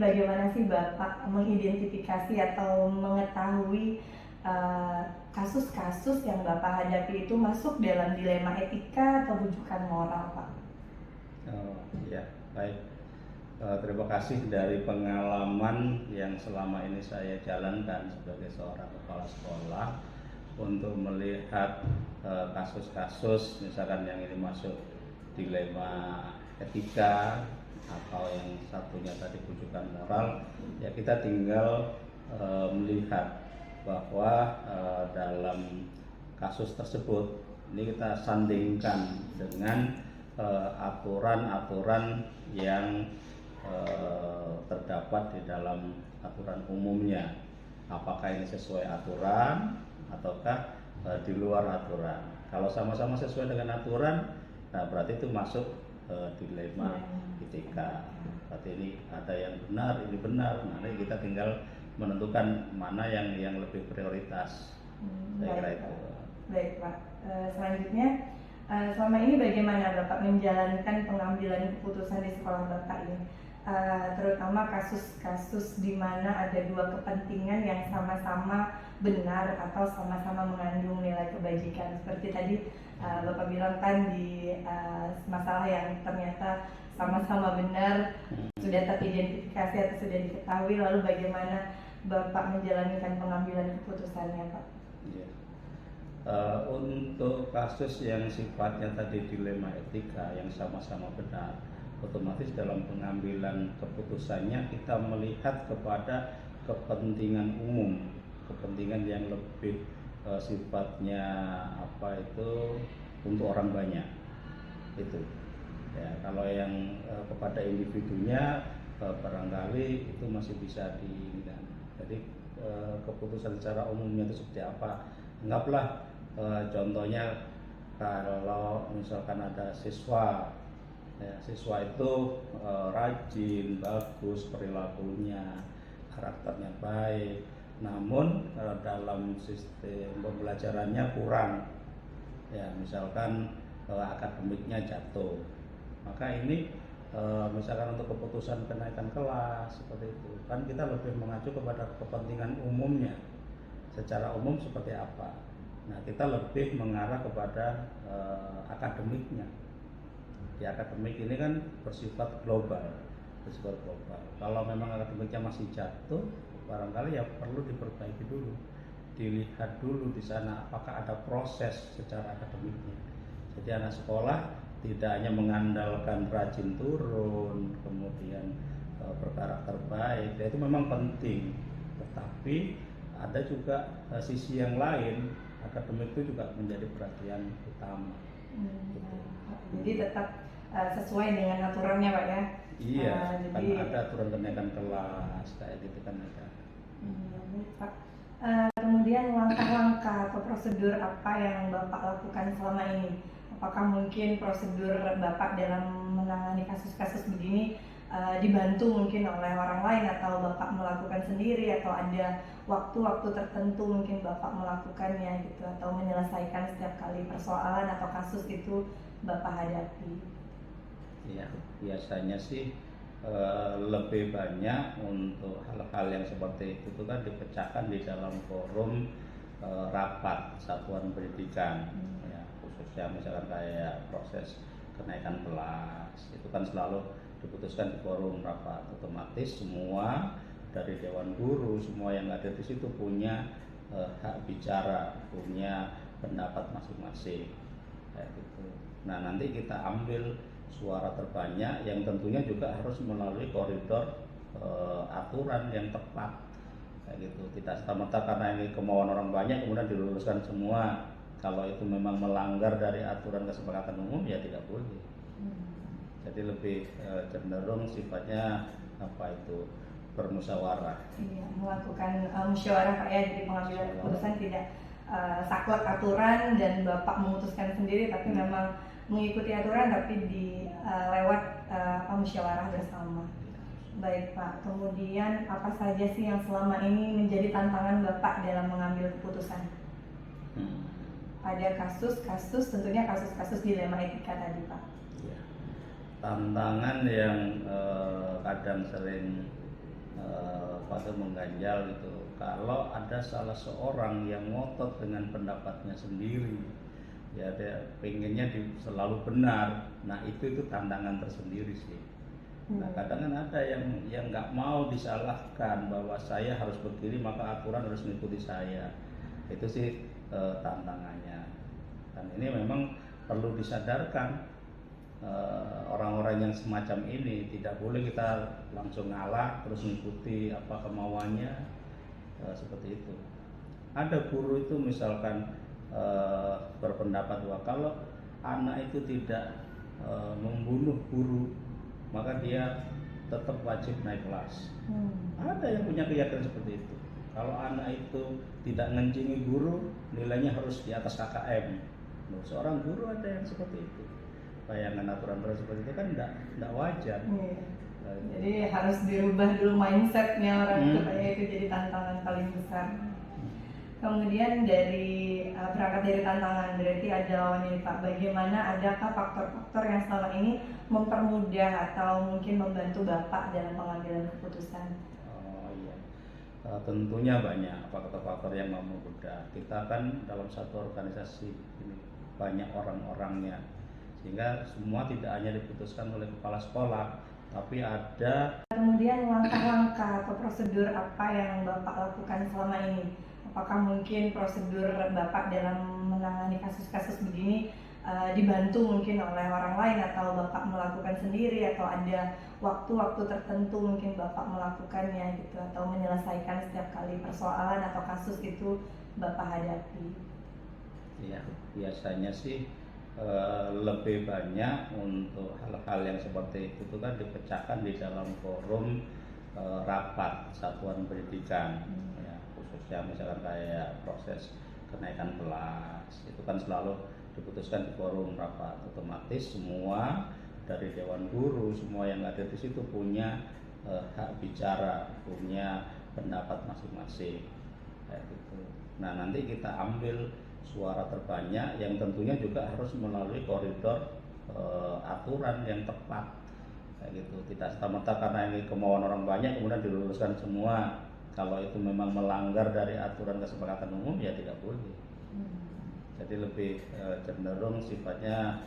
bagaimana sih Bapak mengidentifikasi atau mengetahui kasus-kasus yang Bapak hadapi itu masuk dalam dilema etika atau rujukan moral, Pak? Oh ya, baik. Terima kasih dari pengalaman yang selama ini saya jalankan sebagai seorang kepala sekolah untuk melihat kasus-kasus misalkan yang ini masuk dilema etika atau yang satunya tadi rujukan moral, ya kita tinggal melihat bahwa dalam kasus tersebut ini kita sandingkan dengan aturan-aturan yang terdapat di dalam aturan umumnya. Apakah ini sesuai aturan ataukah di luar aturan? Kalau sama-sama sesuai dengan aturan, nah berarti itu masuk dilema etika. Berarti ini ada yang benar, ini benar. Nanti kita tinggal menentukan mana yang lebih prioritas. Saya kira itu. Baik, Pak. Selanjutnya, selama ini bagaimana Bapak menjalankan pengambilan keputusan di sekolah Bapak ini? Terutama kasus-kasus di mana ada dua kepentingan yang sama-sama benar atau sama-sama mengandung nilai kebajikan. Seperti tadi Bapak bilang kan di masalah yang ternyata sama-sama benar, sudah teridentifikasi atau sudah diketahui, lalu bagaimana Bapak menjalankan pengambilan keputusannya, Pak? Ya. Untuk kasus yang sifatnya tadi dilema etika yang sama-sama benar, otomatis dalam pengambilan keputusannya kita melihat kepada kepentingan umum, kepentingan yang lebih sifatnya untuk orang banyak itu. Ya, kalau yang kepada individunya barangkali itu masih bisa diinginkan. Jadi keputusan secara umumnya itu seperti apa? Anggaplah contohnya kalau misalkan ada siswa, ya, siswa itu rajin, bagus perilakunya, karakternya baik, namun dalam sistem pembelajarannya kurang, ya misalkan akademiknya jatuh, maka ini misalkan untuk keputusan kenaikan kelas seperti itu kan kita lebih mengacu kepada kepentingan umumnya, secara umum seperti apa. Nah kita lebih mengarah kepada akademiknya. Di akademik ini kan bersifat global. Kalau memang akademiknya masih jatuh, barangkali ya perlu diperbaiki dulu, dilihat dulu di sana apakah ada proses secara akademiknya. Jadi anak sekolah tidak hanya mengandalkan rajin turun, kemudian berkarakter baik, ya itu memang penting. Tetapi ada juga sisi yang lain, akademik itu juga menjadi perhatian utama. Gitu. Jadi tetap sesuai dengan aturannya, Pak, ya? Iya, kan ada aturan kenaikan kelas kayak gitu kan ada. Pak. Kemudian langkah-langkah atau prosedur apa yang Bapak lakukan selama ini? Apakah mungkin prosedur Bapak dalam menangani kasus-kasus begini dibantu mungkin oleh orang lain atau Bapak melakukan sendiri, atau ada waktu-waktu tertentu mungkin Bapak melakukannya gitu, atau menyelesaikan setiap kali persoalan atau kasus itu Bapak hadapi? Ya, biasanya sih lebih banyak untuk hal-hal yang seperti itu kan dipecahkan di dalam forum rapat satuan pendidikan, ya, khususnya misalkan kayak proses kenaikan kelas itu kan selalu diputuskan di forum rapat. Otomatis semua dari dewan guru, semua yang ada di situ punya hak bicara, punya pendapat masing-masing kayak gitu. Nah nanti kita ambil suara terbanyak yang tentunya juga harus melalui koridor aturan yang tepat kayak gitu. Tidak serta-merta karena ini kemauan orang banyak kemudian diluluskan semua. Kalau itu memang melanggar dari aturan kesepakatan umum ya tidak boleh. Jadi lebih cenderung sifatnya bermusyawarah. Iya, melakukan musyawarah, Pak, ya. Jadi pengambilan keputusan tidak saklek aturan dan Bapak memutuskan sendiri, tapi memang mengikuti aturan tapi lewat musyawarah bersama. Baik, Pak. Kemudian apa saja sih yang selama ini menjadi tantangan Bapak dalam mengambil keputusan? Pada kasus-kasus, tentunya kasus-kasus dilema etika tadi, Pak. Ya. Tantangan yang kadang sering pada mengganjal gitu. Kalau ada salah seorang yang ngotot dengan pendapatnya sendiri, ya dia pengennya selalu benar. Nah itu tantangan tersendiri sih. Nah kadang kan ada yang nggak mau disalahkan bahwa saya harus begini maka aturan harus mengikuti saya. Itu sih tantangannya. Dan ini memang perlu disadarkan orang-orang yang semacam ini tidak boleh kita langsung ngalah terus mengikuti apa kemauannya seperti itu. Ada guru itu misalkan berpendapat bahwa kalau anak itu tidak membunuh guru maka dia tetap wajib naik kelas. Ada yang punya keyakinan seperti itu. Kalau anak itu tidak ngencingi guru, nilainya harus di atas KKM. Nah, seorang guru ada yang seperti itu. Bayangan aturan-aturan seperti itu kan tidak wajar. Jadi harus dirubah dulu mindsetnya orang supaya itu jadi tantangan paling besar. Kemudian berangkat dari tantangan berarti ada lawan ini Pak. Bagaimana adakah faktor-faktor yang selama ini mempermudah atau mungkin membantu Bapak dalam pengambilan keputusan? Oh iya, tentunya banyak faktor-faktor yang mempermudah. Kita kan dalam satu organisasi ini banyak orang-orangnya, sehingga semua tidak hanya diputuskan oleh kepala sekolah, tapi ada. Kemudian langkah-langkah atau prosedur apa yang Bapak lakukan selama ini? Apakah mungkin prosedur Bapak dalam menangani kasus-kasus begini dibantu mungkin oleh orang lain atau Bapak melakukan sendiri atau ada waktu-waktu tertentu mungkin Bapak melakukannya gitu atau menyelesaikan setiap kali persoalan atau kasus itu Bapak hadapi? Ya, biasanya sih lebih banyak untuk hal-hal yang seperti itu kan dipecahkan di dalam forum rapat satuan pendidikan. Khususnya misalkan kayak proses kenaikan kelas itu kan selalu diputuskan di forum rapat. Otomatis semua dari dewan guru semua yang ada di situ punya hak bicara, punya pendapat masing-masing kayak gitu. Nah nanti kita ambil suara terbanyak yang tentunya juga harus melalui koridor aturan yang tepat kayak gitu. Tidak serta-merta karena ini kemauan orang banyak kemudian diluluskan semua. Kalau itu memang melanggar dari aturan kesepakatan umum ya tidak boleh. Jadi lebih cenderung sifatnya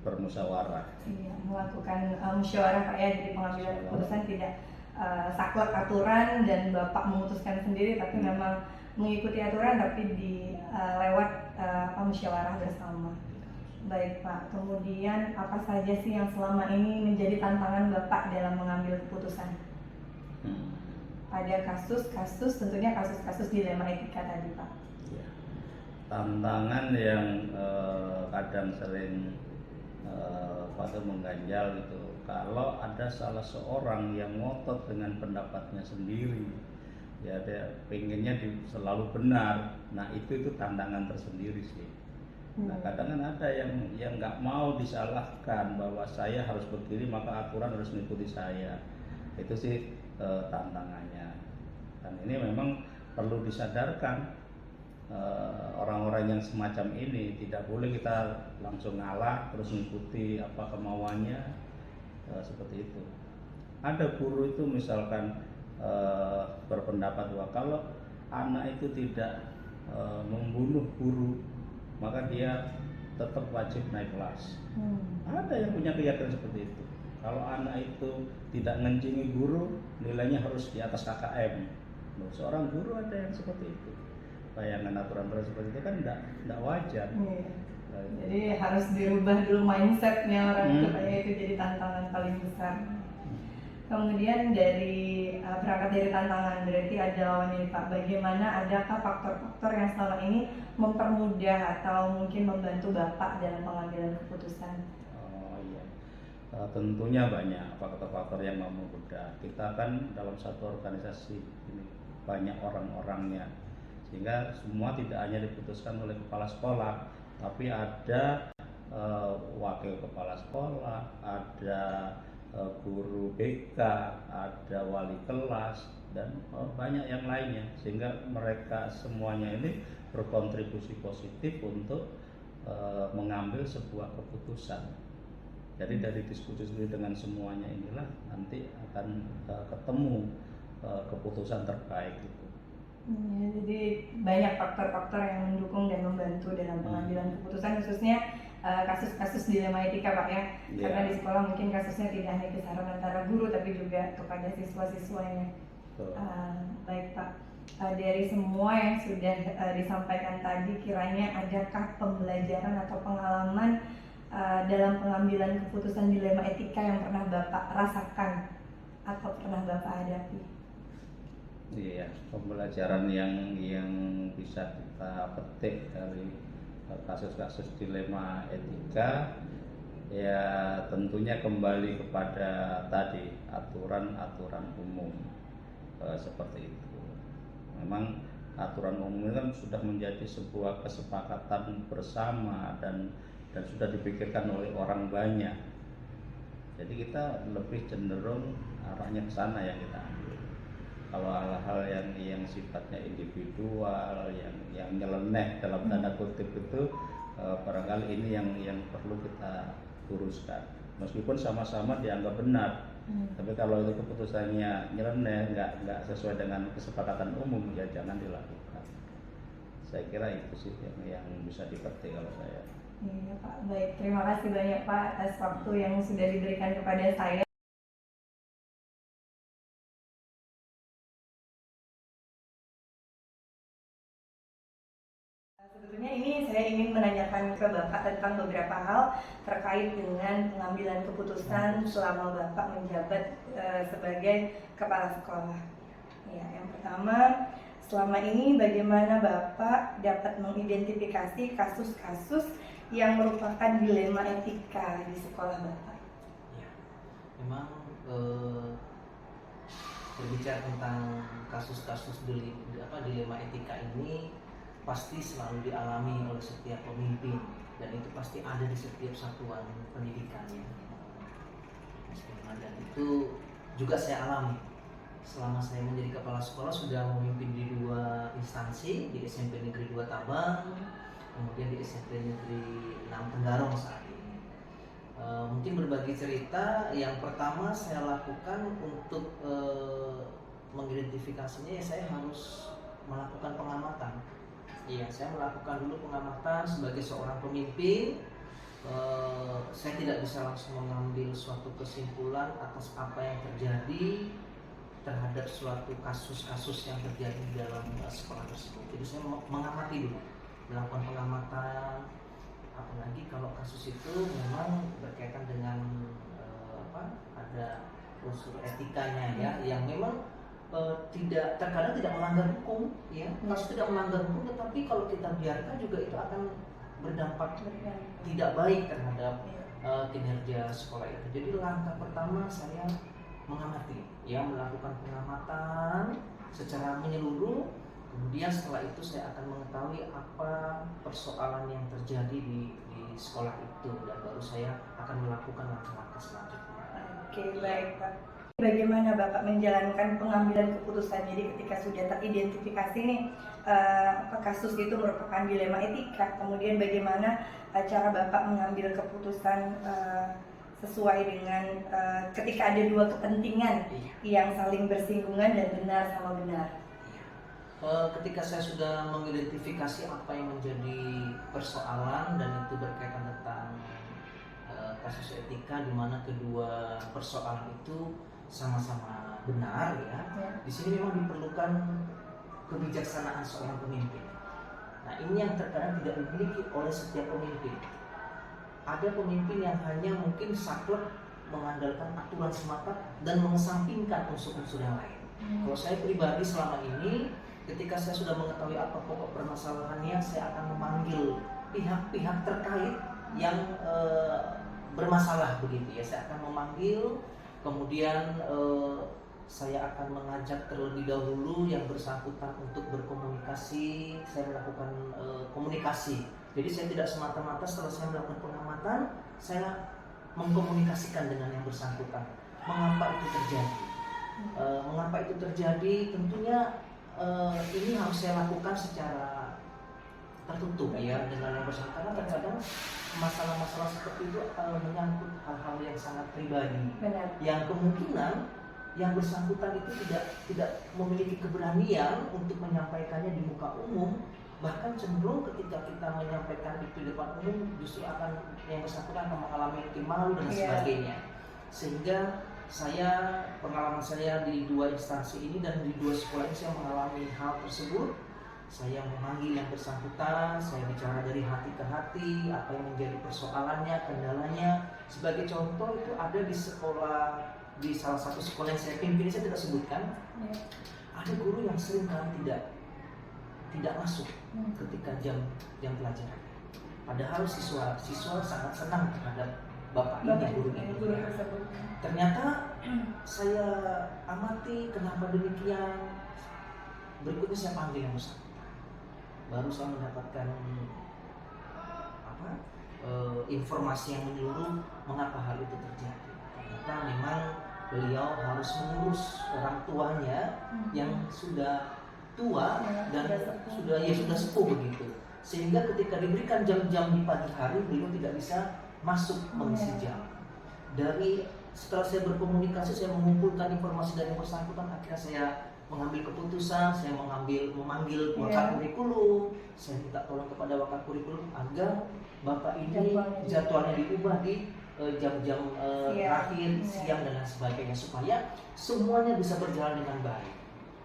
bermusyawarah. Iya, melakukan musyawarah Pak ya, jadi pengambilan keputusan tidak saklek aturan dan Bapak memutuskan sendiri, tapi memang mengikuti aturan tapi lewat musyawarah bersama. Baik Pak, kemudian apa saja sih yang selama ini menjadi tantangan Bapak dalam mengambil keputusan? Ada kasus-kasus, tentunya kasus-kasus dilema etika tadi Pak. Ya. Tantangan yang kadang sering pada mengganjal gitu. Kalau ada salah seorang yang ngotot dengan pendapatnya sendiri, ya dia pengennya selalu benar. Nah itu tantangan tersendiri sih. Nah kadang kan ada yang nggak mau disalahkan bahwa saya harus begini maka aturan harus mengikuti saya. Itu sih tantangannya. Dan ini memang perlu disadarkan orang-orang yang semacam ini tidak boleh kita langsung ngalah terus mengikuti apa kemauannya seperti itu. Ada guru itu misalkan berpendapat bahwa kalau anak itu tidak membunuh guru maka dia tetap wajib naik kelas. Ada yang punya keyakinan seperti itu. Kalau anak itu tidak ngencingi guru, nilainya harus di atas KKM. Nah, seorang guru ada yang seperti itu. Bayangan aturan-aturan seperti itu kan tidak wajar. Jadi harus dirubah dulu mindsetnya orang supaya itu jadi tantangan paling besar. Kemudian berangkat dari tantangan berarti ada lawan ini Pak. Bagaimana adakah faktor-faktor yang selama ini mempermudah atau mungkin membantu Bapak dalam pengambilan keputusan? Tentunya banyak faktor-faktor yang mempermudah. Kita kan dalam satu organisasi ini banyak orang-orangnya, sehingga semua tidak hanya diputuskan oleh kepala sekolah, tapi ada wakil kepala sekolah, ada guru BK, ada wali kelas, dan banyak yang lainnya, sehingga mereka semuanya ini berkontribusi positif untuk mengambil sebuah keputusan. Jadi dari diskusi dengan semuanya inilah nanti akan ketemu keputusan terbaik itu. Ya, jadi banyak faktor-faktor yang mendukung dan membantu dalam pengambilan keputusan, khususnya kasus-kasus dilema etika Pak ya. Karena di sekolah mungkin kasusnya tidak hanya kisaran antara guru tapi juga kepada siswa-siswanya. Baik Pak, dari semua yang sudah disampaikan tadi, kiranya adakah pembelajaran atau pengalaman dalam pengambilan keputusan dilema etika yang pernah Bapak rasakan atau pernah Bapak hadapi? Iya, pembelajaran yang bisa kita petik dari kasus-kasus dilema etika ya tentunya kembali kepada tadi aturan-aturan umum seperti itu. Memang aturan umum itu kan sudah menjadi sebuah kesepakatan bersama dan sudah dipikirkan oleh orang banyak. Jadi kita lebih cenderung arahnya ke sana yang kita ambil. Kalau hal-hal yang sifatnya individual, yang nyeleneh dalam tanda kutip itu barangkali ini yang perlu kita luruskan. Meskipun sama-sama dianggap benar, tapi kalau itu keputusannya nyeleneh, nggak sesuai dengan kesepakatan umum, ya jangan dilakukan. Saya kira itu sih yang bisa dipetik kalau saya. Iya Pak, baik. Terima kasih banyak Pak atas waktu yang sudah diberikan kepada saya. Sebetulnya ini saya ingin menanyakan ke Bapak tentang beberapa hal terkait dengan pengambilan keputusan selama Bapak menjabat sebagai kepala sekolah. Ya, yang pertama, selama ini bagaimana Bapak dapat mengidentifikasi kasus-kasus yang merupakan dilema etika di sekolah Bapak? Ya, memang berbicara tentang kasus-kasus dilema etika ini pasti selalu dialami oleh setiap pemimpin dan itu pasti ada di setiap satuan pendidikan ya. Dan itu juga saya alami selama saya menjadi kepala sekolah, sudah memimpin di 2 instansi, di SMP Negeri 2 Tabang, kemudian di SMP Negeri 6 Tenggarong saat ini. Mungkin berbagi cerita, yang pertama saya lakukan untuk mengidentifikasinya ya saya harus melakukan pengamatan. Iya, saya melakukan dulu pengamatan sebagai seorang pemimpin. Saya tidak bisa langsung mengambil suatu kesimpulan atas apa yang terjadi terhadap suatu kasus-kasus yang terjadi di dalam sekolah tersebut. Jadi saya mengamati dulu, melakukan pengamatan, apalagi kalau kasus itu memang berkaitan dengan ada unsur etikanya ya, yang memang terkadang tidak melanggar hukum ya, kasus tidak melanggar hukum, tetapi kalau kita biarkan juga itu akan berdampak tidak baik terhadap kinerja sekolah itu. Jadi langkah pertama saya mengamati ya, melakukan pengamatan secara menyeluruh, kemudian setelah itu saya akan mengetahui apa persoalan yang terjadi di sekolah itu dan baru saya akan melakukan langkah-langkah selanjutnya. Oke, baik Pak. Bagaimana Bapak menjalankan pengambilan keputusan? Jadi ketika sudah teridentifikasi nih kasus itu merupakan dilema etika, kemudian bagaimana cara Bapak mengambil keputusan sesuai dengan ketika ada 2 kepentingan yang saling bersinggungan dan benar sama benar? Ketika saya sudah mengidentifikasi apa yang menjadi persoalan dan itu berkaitan tentang kasus etika di mana kedua persoalan itu sama-sama benar ya. Di sini memang diperlukan kebijaksanaan seorang pemimpin. Nah, ini yang terkadang tidak dimiliki oleh setiap pemimpin. Ada pemimpin yang hanya mungkin saklek mengandalkan aturan semata dan mengesampingkan unsur-unsur yang lain. Kalau saya pribadi selama ini, ketika saya sudah mengetahui apa pokok permasalahannya, saya akan memanggil pihak-pihak terkait yang bermasalah begitu ya. Saya akan memanggil, kemudian saya akan mengajak terlebih dahulu yang bersangkutan untuk berkomunikasi. Saya melakukan komunikasi. Jadi saya tidak semata-mata setelah saya melakukan pengamatan, saya mengkomunikasikan dengan yang bersangkutan. Mengapa itu terjadi? Mengapa itu terjadi? Tentunya ini harus saya lakukan secara tertutup ya dengan yang bersangkutan, karena terkadang masalah-masalah seperti itu menyangkut hal-hal yang sangat pribadi, Benar. yang kemungkinan yang bersangkutan itu tidak memiliki keberanian untuk menyampaikannya di muka umum, bahkan cenderung ketika kita menyampaikan itu di depan umum justru akan yang bersangkutan akan mengalami malu dan sebagainya. Sehingga pengalaman saya di 2 instansi ini dan di 2 sekolah ini saya mengalami hal tersebut. Saya memanggil yang bersangkutan, saya bicara dari hati ke hati, apa yang menjadi persoalannya, kendalanya. Sebagai contoh itu ada di salah satu sekolah yang saya pimpin, saya tidak sebutkan, ada guru yang sering kali tidak masuk ketika jam pelajaran. Padahal siswa sangat senang terhadap bapak ini, guru ini. Ternyata saya amati kenapa demikian. Berikutnya saya panggil yang bersangkutan. Baru saya mendapatkan informasi yang menyeluruh mengapa hal itu terjadi. Ternyata memang beliau harus mengurus orang tuanya yang sudah tua dan sudah sepuh begitu. Sehingga ketika diberikan jam-jam di pagi hari, beliau tidak bisa masuk mengisi jam. Setelah saya berkomunikasi, saya mengumpulkan informasi dari yang bersangkutan, akhirnya saya mengambil keputusan, saya memanggil wakil kurikulum, saya minta tolong kepada wakil kurikulum agar bapak ini jadwalnya diubah di jam-jam terakhir siang dan lain sebagainya, supaya semuanya bisa berjalan dengan baik.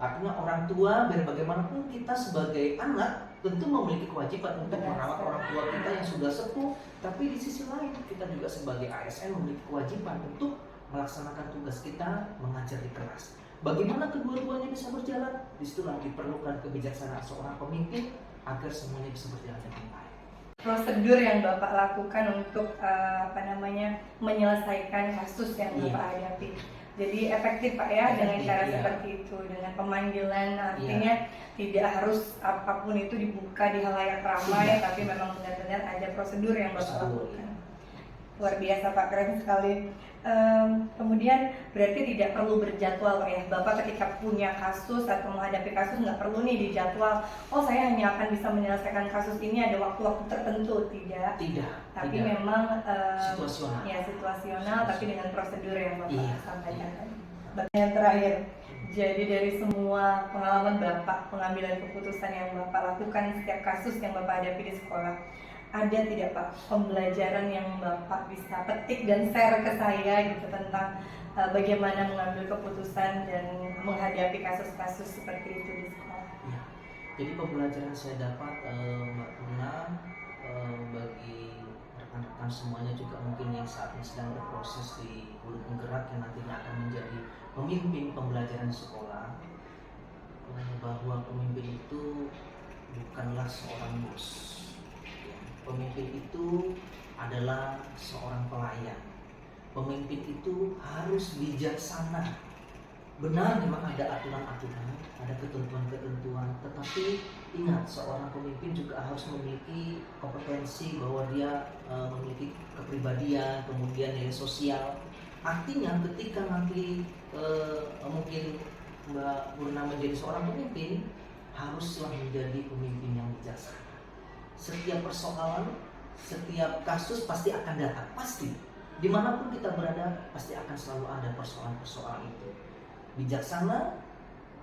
Artinya orang tua, biar bagaimanapun kita sebagai anak tentu memiliki kewajiban untuk merawat orang tua kita yang sudah sepuh, tapi di sisi lain kita juga sebagai ASN memiliki kewajiban untuk melaksanakan tugas kita mengajar di kelas. Bagaimana kedua-duanya bisa berjalan? Disitulah diperlukan kebijaksanaan seorang pemimpin agar semuanya bisa berjalan dengan baik. Prosedur yang Bapak lakukan untuk menyelesaikan kasus yang Bapak hadapi. Jadi efektif Pak ya, dengan cara seperti itu, dengan pemanggilan, artinya tidak harus apapun itu dibuka di halayak ramai, tapi memang benar-benar ada prosedur yang Bapak lakukan. Luar biasa Pak, keren sekali. Kemudian berarti tidak perlu berjadwal Pak ya, Bapak ketika punya kasus atau menghadapi kasus nggak perlu nih dijadwal, oh saya hanya akan bisa menyelesaikan kasus ini ada waktu-waktu tertentu, tapi memang situasional, tapi dengan prosedur yang Bapak sampaikan tadi. Yang terakhir, jadi dari semua pengalaman Bapak, pengambilan keputusan yang Bapak lakukan setiap kasus yang Bapak hadapi di sekolah, ada tidak Pak pembelajaran yang Bapak bisa petik dan share ke saya gitu tentang bagaimana mengambil keputusan dan menghadapi kasus-kasus seperti itu di sekolah? Ya. Jadi pembelajaran saya dapat Mbak Purna, bagi rekan-rekan semuanya juga mungkin yang saat ini sedang berproses di Hulu Penggerak yang nantinya akan menjadi pemimpin pembelajaran di sekolah, bahwa pemimpin itu bukanlah seorang bos. Pemimpin itu adalah seorang pelayan. Pemimpin itu harus bijaksana. Benar memang ada aturan-aturan, ada ketentuan-ketentuan, tetapi ingat seorang pemimpin juga harus memiliki kompetensi bahwa dia memiliki kepribadian, kemudian nilai sosial. Artinya ketika nanti mungkin Mbak Purna menjadi seorang pemimpin, haruslah menjadi pemimpin yang bijaksana. Setiap persoalan, setiap kasus pasti akan datang, pasti. Dimanapun kita berada, pasti akan selalu ada persoalan-persoalan itu. Bijaksana,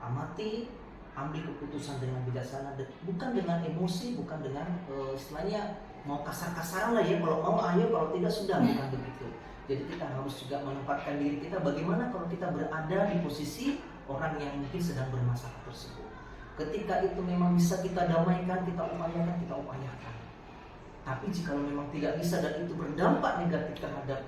amati, ambil keputusan dengan bijaksana, bukan dengan emosi, bukan dengan istilahnya mau kasar-kasaran lah ya, kalau mau ayo, kalau tidak sudah, bukan begitu. Jadi kita harus juga menempatkan diri kita bagaimana kalau kita berada di posisi orang yang mungkin sedang bermasalah tersebut. Ketika itu memang bisa kita damaikan, kita upayakan. Tapi jika memang tidak bisa dan itu berdampak negatif terhadap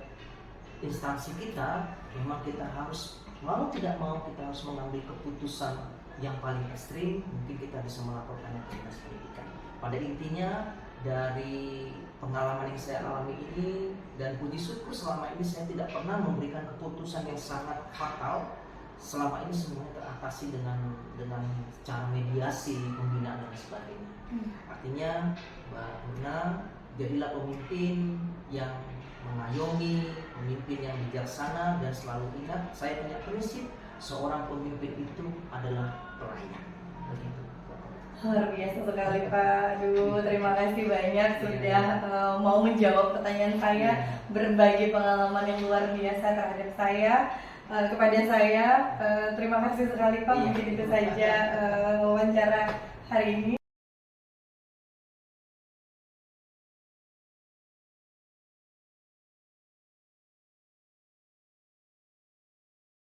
instansi kita, memang kita harus mau tidak mau kita harus mengambil keputusan yang paling ekstrim. Mungkin kita bisa melaporkannya ke dinas pendidikan. Pada intinya dari pengalaman yang saya alami ini dan puji syukur selama ini saya tidak pernah memberikan keputusan yang sangat fatal. Selama ini semuanya teratasi dengan cara mediasi, pembinaan dan sebagainya. Artinya Mbak Purna, jadilah pemimpin yang mengayomi, pemimpin yang bijaksana, dan selalu ingat saya punya prinsip seorang pemimpin itu adalah pelayan. Begitu. Luar biasa sekali Pak. Aduh, terima kasih banyak sudah mau menjawab pertanyaan saya, berbagi pengalaman yang luar biasa terhadap saya. Kepada saya, terima kasih sekali Pak. Mungkin itu saja wawancara hari ini.